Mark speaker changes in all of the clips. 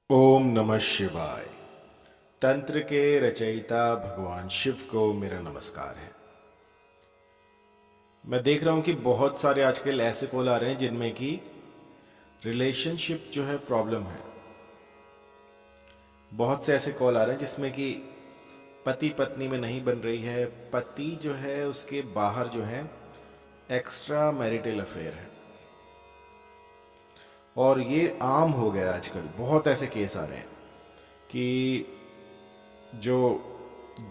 Speaker 1: ओम नमः शिवाय। तंत्र के रचयिता भगवान शिव को मेरा नमस्कार है। मैं देख रहा हूं कि बहुत सारे आजकल ऐसे कॉल आ रहे हैं जिनमें कि रिलेशनशिप जो है प्रॉब्लम है। बहुत से ऐसे कॉल आ रहे हैं जिसमें कि पति पत्नी में नहीं बन रही है, पति जो है उसके बाहर जो है एक्स्ट्रा मैरिटल अफेयर है। और ये आम हो गया आजकल, बहुत ऐसे केस आ रहे हैं कि जो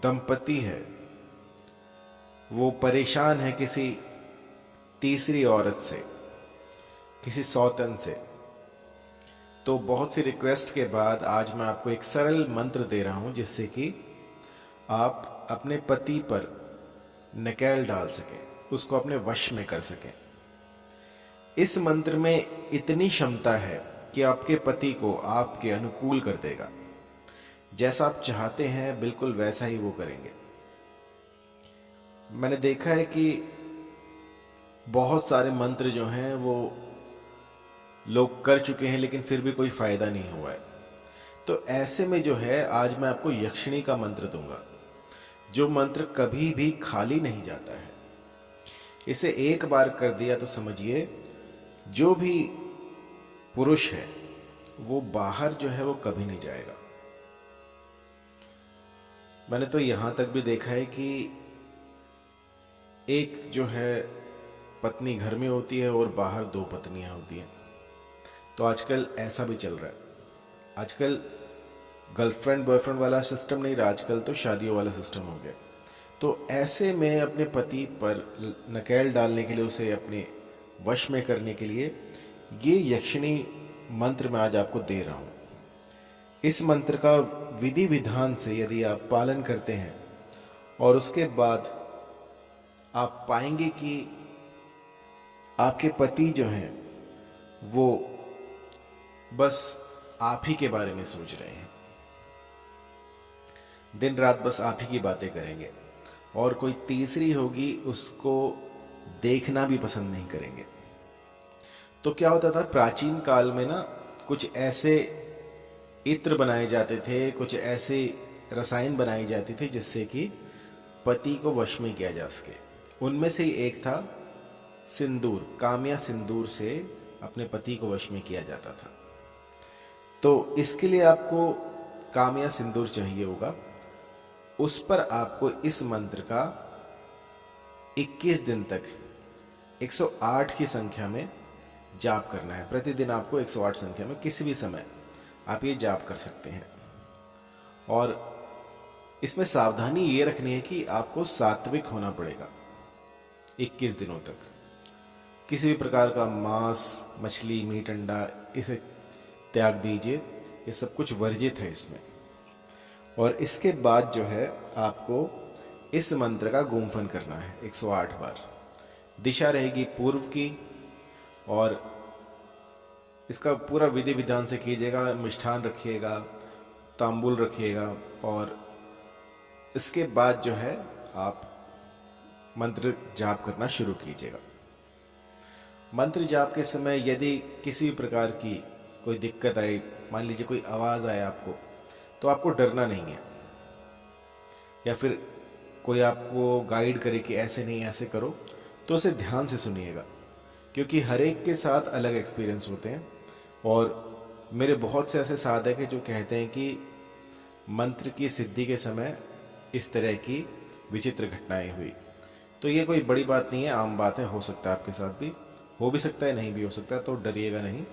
Speaker 1: दंपति है वो परेशान है किसी तीसरी औरत से, किसी सौतन से। तो बहुत सी रिक्वेस्ट के बाद आज मैं आपको एक सरल मंत्र दे रहा हूं जिससे कि आप अपने पति पर नकेल डाल सकें, उसको अपने वश में कर सकें। इस मंत्र में इतनी क्षमता है कि आपके पति को आपके अनुकूल कर देगा। जैसा आप चाहते हैं बिल्कुल वैसा ही वो करेंगे। मैंने देखा है कि बहुत सारे मंत्र जो हैं वो लोग कर चुके हैं लेकिन फिर भी कोई फायदा नहीं हुआ है। तो ऐसे में जो है आज मैं आपको यक्षिणी का मंत्र दूंगा, जो मंत्र कभी भी खाली नहीं जाता है। इसे एक बार कर दिया तो समझिए जो भी पुरुष है वो बाहर जो है वो कभी नहीं जाएगा। मैंने तो यहां तक भी देखा है कि एक जो है पत्नी घर में होती है और बाहर दो पत्नियां होती हैं। तो आजकल ऐसा भी चल रहा है। आजकल गर्लफ्रेंड बॉयफ्रेंड वाला सिस्टम नहीं रहा, आजकल तो शादियों वाला सिस्टम हो गया। तो ऐसे में अपने पति पर नकेल डालने के लिए, उसे अपने वश में करने के लिए ये यक्षिणी मंत्र मैं आज आपको दे रहा हूं। इस मंत्र का विधि विधान से यदि आप पालन करते हैं और उसके बाद आप पाएंगे कि आपके पति जो हैं वो बस आप ही के बारे में सोच रहे हैं, दिन रात बस आप ही की बातें करेंगे और कोई तीसरी होगी उसको देखना भी पसंद नहीं करेंगे। तो क्या होता था प्राचीन काल में ना, कुछ ऐसे इत्र बनाए जाते थे, कुछ ऐसे रसायन बनाई जाती थी जिससे कि पति को वश में किया जा सके। उनमें से ही एक था सिंदूर। काम्या सिंदूर से अपने पति को वश में किया जाता था। तो इसके लिए आपको काम्या सिंदूर चाहिए होगा। उस पर आपको इस मंत्र का 21 दिन तक 108 की संख्या में जाप करना है। प्रतिदिन आपको 108 संख्या में किसी भी समय आप ये जाप कर सकते हैं। और इसमें सावधानी ये रखनी है कि आपको सात्विक होना पड़ेगा। 21 दिनों तक किसी भी प्रकार का मांस, मछली, मीट, अंडा इसे त्याग दीजिए। ये सब कुछ वर्जित है इसमें। और इसके बाद जो है आपको इस मंत्र का गुम्फन करना है 108 बार। दिशा रहेगी पूर्व की और इसका पूरा विधि विधान से कीजिएगा। मिष्ठान रखिएगा, तांबुल रखिएगा और इसके बाद जो है आप मंत्र जाप करना शुरू कीजिएगा। मंत्र जाप के समय यदि किसी भी प्रकार की कोई दिक्कत आई, मान लीजिए कोई आवाज आए आपको, तो आपको डरना नहीं है। या फिर कोई आपको गाइड करे कि ऐसे नहीं ऐसे करो, तो उसे ध्यान से सुनिएगा, क्योंकि हर एक के साथ अलग एक्सपीरियंस होते हैं। और मेरे बहुत से ऐसे साधक हैं जो कहते हैं कि मंत्र की सिद्धि के समय इस तरह की विचित्र घटनाएं हुई। तो ये कोई बड़ी बात नहीं है, आम बात है। हो सकता है आपके साथ भी, हो भी सकता है, नहीं भी हो सकता। तो डरिएगा नहीं,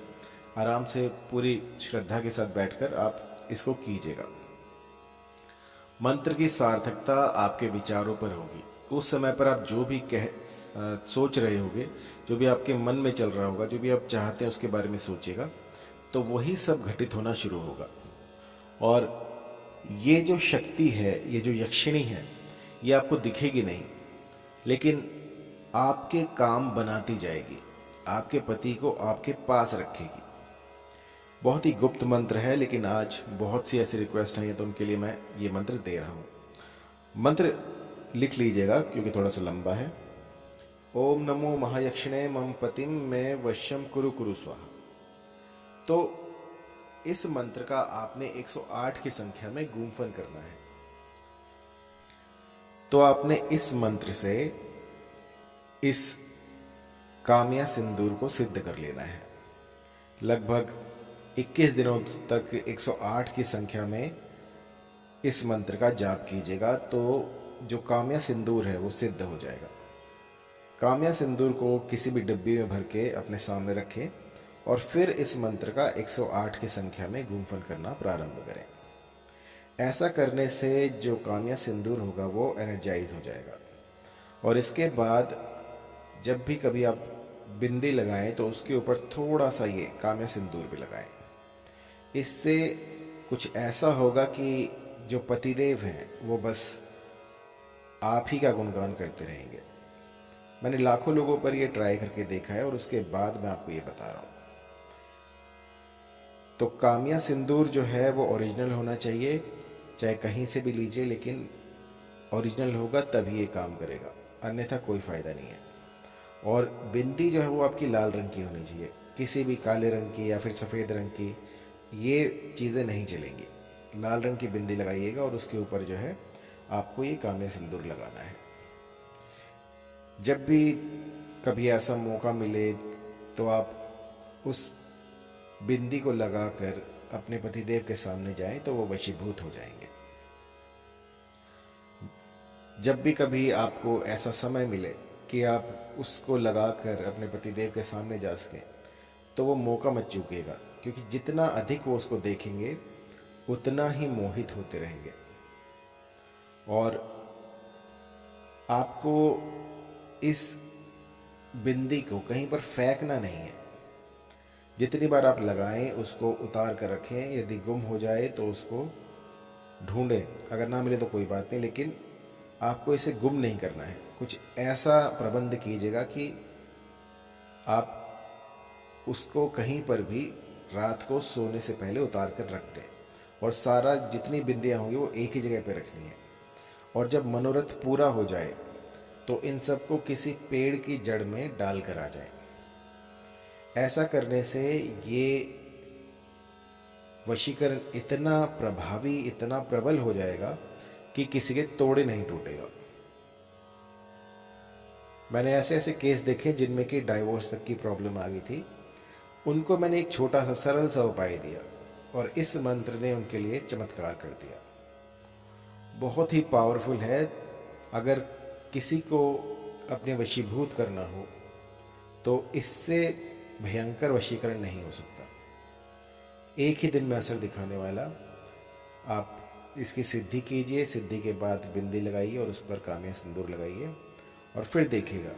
Speaker 1: आराम से पूरी श्रद्धा के साथ बैठकर आप इसको कीजिएगा। मंत्र की सार्थकता आपके विचारों पर होगी। उस समय पर आप जो भी सोच रहे होगे, जो भी आपके मन में चल रहा होगा, जो भी आप चाहते हैं उसके बारे में सोचिएगा, तो वही सब घटित होना शुरू होगा। और ये जो शक्ति है, ये जो यक्षिणी है, ये आपको दिखेगी नहीं, लेकिन आपके काम बनाती जाएगी, आपके पति को आपके पास रखेगी। बहुत ही गुप्त मंत्र है, लेकिन आज बहुत सी ऐसी रिक्वेस्ट हैं तो उनके लिए मैं ये मंत्र दे रहा हूँ। मंत्र लिख लीजिएगा क्योंकि थोड़ा सा लंबा है। ओम नमो महायक्षिणे मम पतिम में वश्यम कुरु कुरु स्वाहा। तो इस मंत्र का आपने 108 की संख्या में गुम्फन करना है। तो आपने इस मंत्र से इस कामया सिंदूर को सिद्ध कर लेना है। लगभग 21 दिनों तक 108 की संख्या में इस मंत्र का जाप कीजिएगा तो जो कामया सिंदूर है वो सिद्ध हो जाएगा। कामया सिंदूर को किसी भी डिब्बी में भर के अपने सामने रखें और फिर इस मंत्र का 108 की संख्या में गुम्फन करना प्रारंभ करें। ऐसा करने से जो कामया सिंदूर होगा वो एनर्जाइज हो जाएगा। और इसके बाद जब भी कभी आप बिंदी लगाएं तो उसके ऊपर थोड़ा सा ये कामया सिंदूर भी लगाएं। इससे कुछ ऐसा होगा कि जो पतिदेव हैं वो बस आप ही का गुणगान करते रहेंगे। मैंने लाखों लोगों पर ये ट्राई करके देखा है और उसके बाद मैं आपको ये बता रहा हूँ। तो कामया सिंदूर जो है वो ओरिजिनल होना चाहिए, चाहे कहीं से भी लीजिए, लेकिन ओरिजिनल होगा तभी ये काम करेगा, अन्यथा कोई फ़ायदा नहीं है। और बिंदी जो है वो आपकी लाल रंग की होनी चाहिए, किसी भी काले रंग की या फिर सफ़ेद रंग की ये चीज़ें नहीं चलेंगी। लाल रंग की बिंदी लगाइएगा और उसके ऊपर जो है आपको ये कामया सिंदूर लगाना है। जब भी कभी ऐसा मौका मिले तो आप उस बिंदी को लगाकर अपने पतिदेव के सामने जाएं तो वो वशीभूत हो जाएंगे। जब भी कभी आपको ऐसा समय मिले कि आप उसको लगाकर अपने पतिदेव के सामने जा सकें तो वो मौका मत चूकिएगा, क्योंकि जितना अधिक वो उसको देखेंगे उतना ही मोहित होते रहेंगे। और आपको इस बिंदी को कहीं पर फेंकना नहीं है। जितनी बार आप लगाएं उसको उतार कर रखें, यदि गुम हो जाए तो उसको ढूंढें, अगर ना मिले तो कोई बात नहीं, लेकिन आपको इसे गुम नहीं करना है। कुछ ऐसा प्रबंध कीजिएगा कि आप उसको कहीं पर भी रात को सोने से पहले उतार कर रख दें और सारा जितनी बिंदियाँ होंगी वो एक ही जगह पर रखनी है। और जब मनोरथ पूरा हो जाए तो इन सबको किसी पेड़ की जड़ में डाल कर आ जाए। ऐसा करने से ये वशीकरण इतना प्रभावी, इतना प्रबल हो जाएगा कि किसी के तोड़े नहीं टूटेगा। मैंने ऐसे ऐसे केस देखे जिनमें कि डाइवोर्स तक की प्रॉब्लम आ गई थी। उनको मैंने एक छोटा सा सरल सा उपाय दिया और इस मंत्र ने उनके लिए चमत्कार कर दिया। बहुत ही पावरफुल है। अगर किसी को अपने वशीभूत करना हो तो इससे भयंकर वशीकरण नहीं हो सकता। एक ही दिन में असर दिखाने वाला। आप इसकी सिद्धि कीजिए, सिद्धि के बाद बिंदी लगाइए और उस पर कामया सिंदूर लगाइए और फिर देखिएगा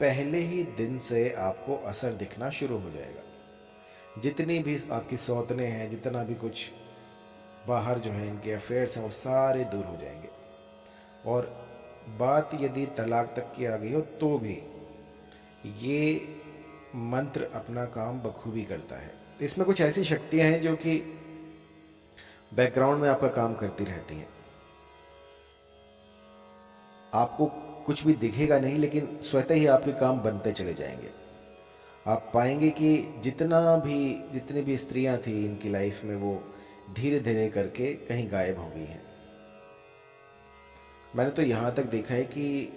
Speaker 1: पहले ही दिन से आपको असर दिखना शुरू हो जाएगा। जितनी भी आपकी सौतने हैं, जितना भी कुछ बाहर जो है इनके अफेयर्स हैं वो सारे दूर हो जाएंगे। और बात यदि तलाक तक की आ गई हो तो भी ये मंत्र अपना काम बखूबी करता है। इसमें कुछ ऐसी शक्तियां हैं जो कि बैकग्राउंड में आपका काम करती रहती हैं। आपको कुछ भी दिखेगा नहीं, लेकिन स्वतः ही आपके काम बनते चले जाएंगे। आप पाएंगे कि जितनी भी स्त्रियां थी इनकी लाइफ में वो धीरे धीरे करके कहीं गायब हो गई हैं। मैंने तो यहां तक देखा है कि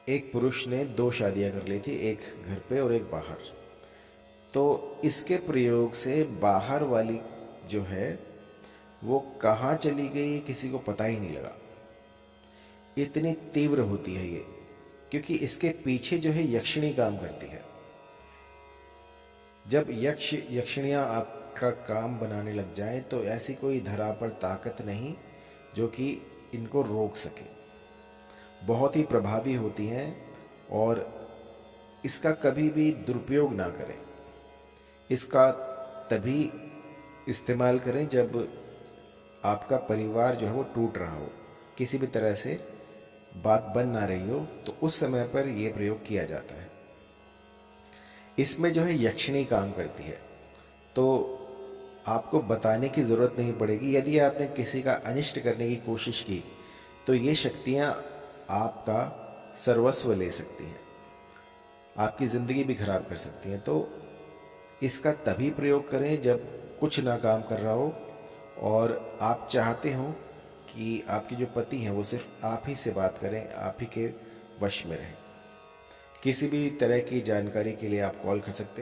Speaker 1: एक पुरुष ने 2 शादियां कर ली थी, एक घर पे और एक बाहर। तो इसके प्रयोग से बाहर वाली जो है वो कहाँ चली गई किसी को पता ही नहीं लगा। इतनी तीव्र होती है ये, क्योंकि इसके पीछे जो है यक्षिणी काम करती है। जब यक्षिणियाँ आपका काम बनाने लग जाए तो ऐसी कोई धरा पर ताकत नहीं जो कि इनको रोक सके। बहुत ही प्रभावी होती हैं और इसका कभी भी दुरुपयोग ना करें। इसका तभी इस्तेमाल करें जब आपका परिवार जो है वो टूट रहा हो, किसी भी तरह से बात बन ना रही हो, तो उस समय पर यह प्रयोग किया जाता है। इसमें जो है यक्षिणी काम करती है, तो आपको बताने की ज़रूरत नहीं पड़ेगी। यदि आपने किसी का अनिष्ट करने की कोशिश की तो ये शक्तियाँ आपका सर्वस्व ले सकती हैं, आपकी ज़िंदगी भी खराब कर सकती हैं। तो इसका तभी प्रयोग करें जब कुछ ना काम कर रहा हो और आप चाहते हो कि आपके जो पति हैं वो सिर्फ आप ही से बात करें, आप ही के वश में रहें। किसी भी तरह की जानकारी के लिए आप कॉल कर सकते हैं।